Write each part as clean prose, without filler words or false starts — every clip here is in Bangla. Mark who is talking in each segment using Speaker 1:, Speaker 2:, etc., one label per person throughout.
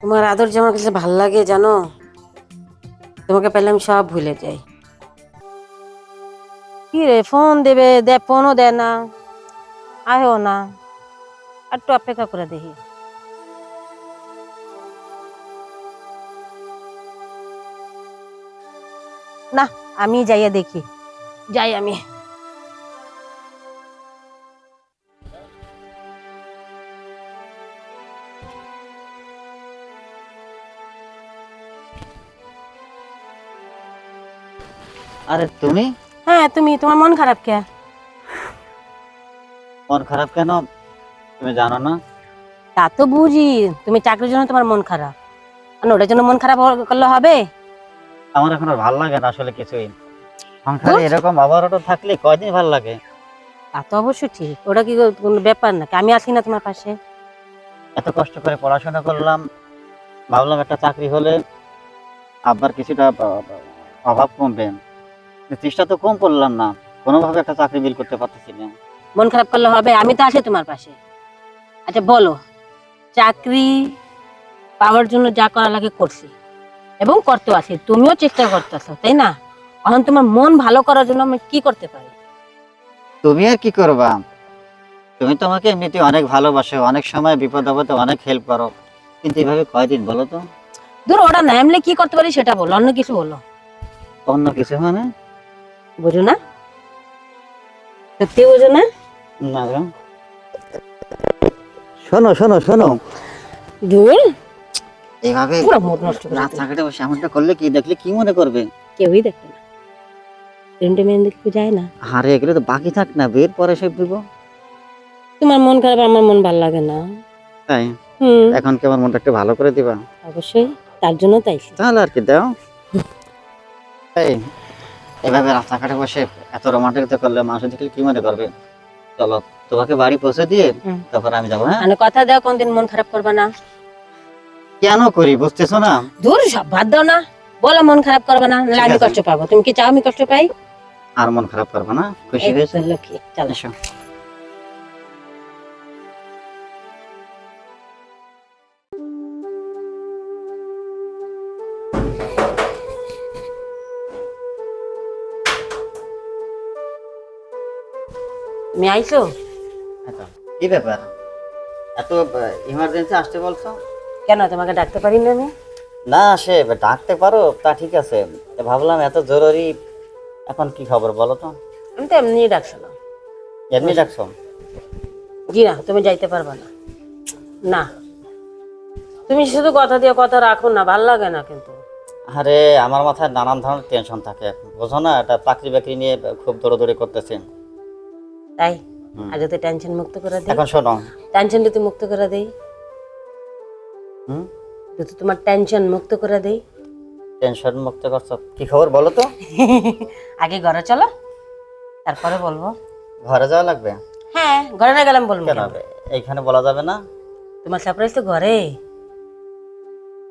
Speaker 1: তোমার আদর যে আমার কাছে ভাল লাগে জানো, তোমাকে পেলে আমি সব ভুলে যাই। কি রে, ফোন দেবে দে, ফোনও দেয় না, আয়ও না। একটু অপেক্ষা করে দেখি। না, আমি যাইয়া দেখি, যাই আমি।
Speaker 2: আরে তুমি
Speaker 1: হ্যাঁ, তুমি, তোমার মন খারাপ কে?
Speaker 2: মন খারাপ কেন তুমি জানো না?
Speaker 1: তা তো বুঝি, তুমি চাকরির জন্য তোমার মন খারাপ, আর ওটার জন্য মন খারাপ করলে হবে?
Speaker 2: আমার এখন আর ভালো লাগে না আসলে কিছুই। সংসারে
Speaker 1: ধুর,
Speaker 2: এরকম অবরোধ থাকলে কয়দিন ভালো লাগে?
Speaker 1: তা তো অবশ্যই ঠিক। ওটা কি কোনো ব্যাপার নাকি? আমি আছি না তোমার পাশে?
Speaker 2: এত কষ্ট করে পড়াশোনা করলাম, ভাবলাম একটা চাকরি হলে আব্বার কিছুটা অভাব কমবে। কিন্তু চেষ্টা তো কম করলাম না, কোনোভাবে একটা চাকরি বিল করতে পারতেছি না।
Speaker 1: মন খারাপ করলে হবে? আমি তো আছি তোমার পাশে। আচ্ছা বলো, চাকরি পাওয়ার জন্য যা করা লাগে করছি এবং করতে আছি, তুমিও চেষ্টা করতেছো তাই না? এখন তোমার মন ভালো করার জন্য আমি কি করতে পারি?
Speaker 2: তুমি আর কি করবা? তুমি তো আমাকে এমনিতে অনেক ভালোবাসো, অনেক সময় বিপদ আপদে অনেক হেল্প করো, কিন্তু এভাবে কয়দিন বলো তো?
Speaker 1: ধরো, ওটা না এমনি কি করতে পারি সেটা বলো, অন্য কিছু বলো।
Speaker 2: অন্য কিছু মানে?
Speaker 1: বুঝো না? সত্যি বুঝো না?
Speaker 2: না গো। শোনো শোনো শোনো,
Speaker 1: দূর,
Speaker 2: এইভাবে
Speaker 1: পুরো মুড নষ্ট করে
Speaker 2: রাত
Speaker 1: দিলে।
Speaker 2: জাগাটা বসে এমনটা করলে কি দেখলে কি মনে করবে?
Speaker 1: কেউই দেখবে না, রেন্টে মেন দেখতে যায় না।
Speaker 2: আরে এগুলো তো বাকি থাক না, বের পরে সব দিব।
Speaker 1: তোমার মন খারাপ, আমার মন ভালো লাগে না।
Speaker 2: তাই
Speaker 1: হুম,
Speaker 2: এখন কি আমার মনটা একটু ভালো করে দিবা?
Speaker 1: অবশ্যই, তার জন্য তাইছি।
Speaker 2: তাহলে আর কি দাও। এই এভাবে রাস্তাঘাটে বসে এত রোমান্টিক করলে মানুষ দেখলে কি মনে করবে? চলো তোমাকে বাড়ি পৌঁছে দিয়ে
Speaker 1: হুম।
Speaker 2: তারপর আমি যাবো। হ্যাঁ,
Speaker 1: মানে কথা দাও কোনদিন মন খারাপ করবে না।
Speaker 2: কেন করি বুঝতেছো না?
Speaker 1: দূর, সব বাদ দাও না। বলো মন খারাপ করবে না, নাহলে
Speaker 2: ঠিক
Speaker 1: আমি
Speaker 2: আছে।
Speaker 1: কষ্ট পাবো। তুমি কি চাও আমি কষ্ট পাই?
Speaker 2: আর মন খারাপ করবে না, খুশি
Speaker 1: এই
Speaker 2: হয়েছে?
Speaker 1: তো লক্ষ্মী, চলো।
Speaker 2: এসো।
Speaker 1: তুমি আইছো?
Speaker 2: এতো, কি ব্যাপার? এত ইমার্জেন্সি আসতে বলছো?
Speaker 1: কেন, তোমাকে ডাকতে পারি না আমি?
Speaker 2: না সে ডাকতে পারো তা ঠিক আছে, তা ভাবলাম এত জরুরি, এখন কি খবর বলো তো?
Speaker 1: আমি তো এমনি ডাকছিলাম।
Speaker 2: এমনি ডাকছো?
Speaker 1: জি না, তুমি যাইতে পারবে না। না, তুমি শুধু কথা দিয়ে কথা রাখো না, ভাল লাগে না কিন্তু।
Speaker 2: আরে আমার মাথায় নানান ধরনের টেনশন থাকে, বোঝো না, এটা চাকরি বাকরি নিয়ে খুব দৌড়াদৌড়ি করতেছি।
Speaker 1: তাই
Speaker 2: হুম।
Speaker 1: আগে তো টেনশন মুক্ত করে দিই।
Speaker 2: এখন শোনো।
Speaker 1: টেনশন যদি মুক্ত করে দেই,
Speaker 2: হুম।
Speaker 1: যদি তোমার টেনশন মুক্ত করে দেই।
Speaker 2: টেনশন মুক্ত করছো, কি খবর বলো তো?
Speaker 1: আগে ঘরে চলো, তারপরে বলবো।
Speaker 2: ঘরে যাওয়া লাগবে?
Speaker 1: হ্যাঁ, ঘরে না গেলাম বলবো
Speaker 2: কেন,
Speaker 1: কেন?
Speaker 2: এইখানে বলা যাবে না?
Speaker 1: তোমার সারপ্রাইজ তো ঘরে।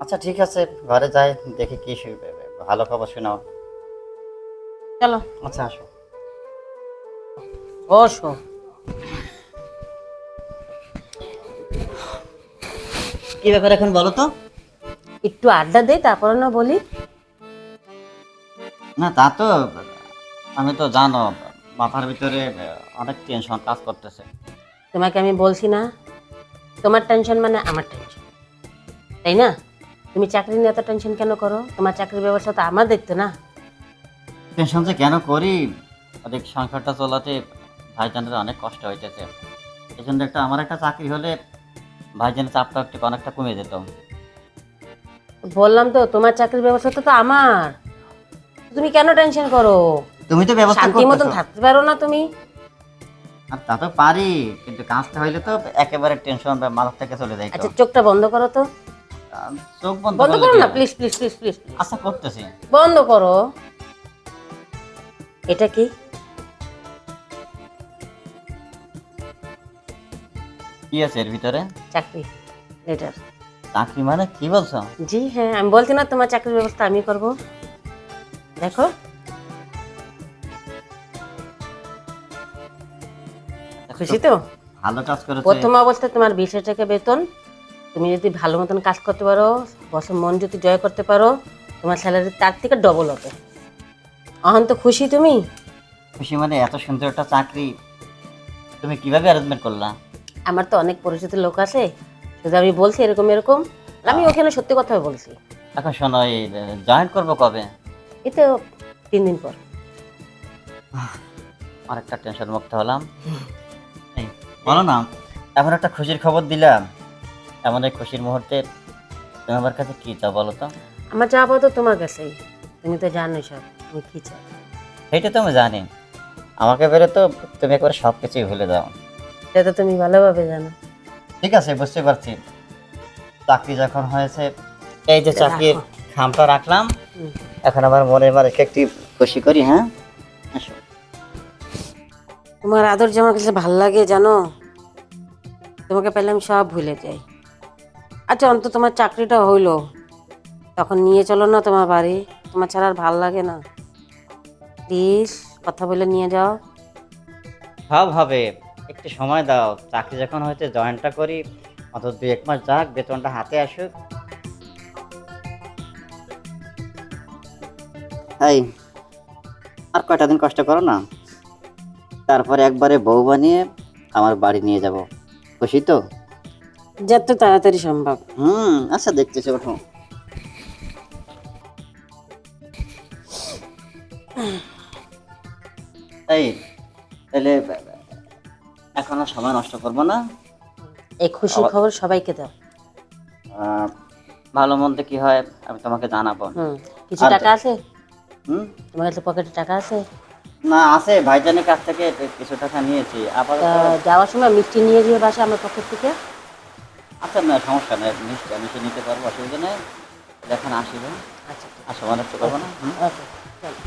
Speaker 2: আচ্ছা ঠিক আছে, ঘরে যাই, দেখি কি ভালো খবর শোনাও।
Speaker 1: চলো,
Speaker 2: আচ্ছা আসো।
Speaker 1: বসো।
Speaker 2: কি ব্যাপার এখন বলো তো?
Speaker 1: একটু আড্ডা দেই তারপরে না বলি।
Speaker 2: না তা তো আমি তো জানো, মাথার ভিতরে অনেক টেনশন কাজ করতেছে।
Speaker 1: তোমাকে আমি বলছি না, তোমার টেনশন মানে আমার টেনশন, তাই না? তুমি চাকরি নিয়ে এত টেনশন কেন করো? তোমার চাকরির ব্যবস্থা তো আমার দেখতে না।
Speaker 2: টেনশন যে কেন করি, ওদের সংসারটা চলাতে ভাইজানের অনেক কষ্ট হইতেছে। এই জন্য আমার একটা চাকরি হলে ভাইজানের চাপটা একটু অনেকটা কমে যেত।
Speaker 1: বললাম তো, তোমার চাকরির ব্যবস্থা তো আমার। তুমি কেন টেনশন করো?
Speaker 2: তুমি তো ব্যবস্থা
Speaker 1: শান্তি মতন
Speaker 2: করতেছো।
Speaker 1: থাকতে পারো না তুমি?
Speaker 2: আর তা তো পারি, কিন্তু কাজটা হইলে তো একেবারে টেনশন মাথা থেকে চলে যায় তো।
Speaker 1: আচ্ছা, চোখটা বন্ধ করো তো।
Speaker 2: চোখ বন্ধ
Speaker 1: বন্ধ
Speaker 2: করলে
Speaker 1: করো
Speaker 2: কি
Speaker 1: না,
Speaker 2: হবে?
Speaker 1: Please please please please.
Speaker 2: আচ্ছা করতেছি।
Speaker 1: বন্ধ করো। এটা কি?
Speaker 2: কি আছে এর ভিতরে?
Speaker 1: চাকরি লেটার।
Speaker 2: চাকরি মানে কি বলছো?
Speaker 1: জি হ্যাঁ, আমি বলছি না তোমার চাকরির ব্যবস্থা আমি করব। দেখো, খুশি তো?
Speaker 2: ভালো কাজ করেছে।
Speaker 1: প্রথম অবস্থায় তোমার 20,000 টাকা বেতন, তুমি যদি ভালো মতন কাজ করতে পারো, বসের মন যদি জয় করতে পারো, তোমার স্যালারি তার থেকে ডবল হবে। এখন তো খুশি তুমি?
Speaker 2: খুশি মানে এত সুন্দর একটা চাকরি তুমি কিভাবে অ্যারেঞ্জমেন্ট করলা?
Speaker 1: আমার তো অনেক পরিচিত লোক আছে, শুধু আমি বলছি এরকম এরকম, আমি ওখানে সত্যি কথা বলছি।
Speaker 2: এখন শোনো, এই জয়েন করবো কবে?
Speaker 1: এই তো 3 দিন পর।
Speaker 2: অনেকটা টেনশন মুক্ত হলাম। এই, বলো না, এমন একটা খুশির খবর দিলাম, এমন এক খুশির মুহূর্তে তুমি আমার কাছে কি চাও বলো তো?
Speaker 1: আমার চাওয়া তো তোমার কাছেই, তুমি তো জানোই সব তুমি কি চাও।
Speaker 2: সেইটা তো আমি জানি, আমাকে বেরো তো তুমি একবার সব কিছুই ভুলে দাও।
Speaker 1: সেটা তো তুমি ভালোভাবে জানো।
Speaker 2: ঠিক আছে, বুঝতে পারছি। চাকরি যখন হয়েছে, এই যে চাকরির
Speaker 1: রাখো।
Speaker 2: খামটা রাখলাম,
Speaker 1: হুম।
Speaker 2: এখন আমার মনে মানে একটু খুশি করি। হ্যাঁ, আসো।
Speaker 1: তোমার আদর যে আমার কাছে ভাল লাগে জানো, তোমাকে পেলে আমি সব ভুলে যাই। আচ্ছা অন্তত তোমার চাকরিটা হইলো, তখন নিয়ে চলো না তোমার বাড়ি, তোমার ছাড়া আর ভাল লাগে না। প্লিজ কথা বলে নিয়ে যাও।
Speaker 2: সব হবে, একটু সময় দাও। চাকরি যখন হয়েছে জয়েনটা করি, অন্তত 2-1 মাস যাক, বেতনটা হাতে আসুক। এই, আর কয়টা দিন কষ্ট করো না, তারপরে একবারে বউ বানিয়ে আমার বাড়ি নিয়ে যাব। খুশি তো?
Speaker 1: যত তাড়াতাড়ি সম্ভব।
Speaker 2: আচ্ছা, দেখতেছি, ওঠো। এই, তাহলে এখন আর সময় নষ্ট করবো না।
Speaker 1: এই খুশির খবর সবাইকে দাও।
Speaker 2: আহ, ভালো মন্দ কি হয় আমি তোমাকে জানাবো।
Speaker 1: কিছু
Speaker 2: আর-
Speaker 1: টাকা আছে
Speaker 2: হুম
Speaker 1: তোমার কাছে? পকেটে টাকা আছে?
Speaker 2: না, আছে, ভাইজানের কাছ থেকে কিছু টাকা নিয়েছি
Speaker 1: তা
Speaker 2: আপাতত।
Speaker 1: যাওয়ার সময় মিষ্টি নিয়ে যেও বাসা আমার পকেট থেকে।
Speaker 2: আচ্ছা, না সমস্যা নেই, মিষ্টি আমি সে নিতে পারবো, অসুবিধা নেই। এখন আসিব।
Speaker 1: আচ্ছা
Speaker 2: আসো, অনেক তো করবো না।
Speaker 1: ওকে চলো।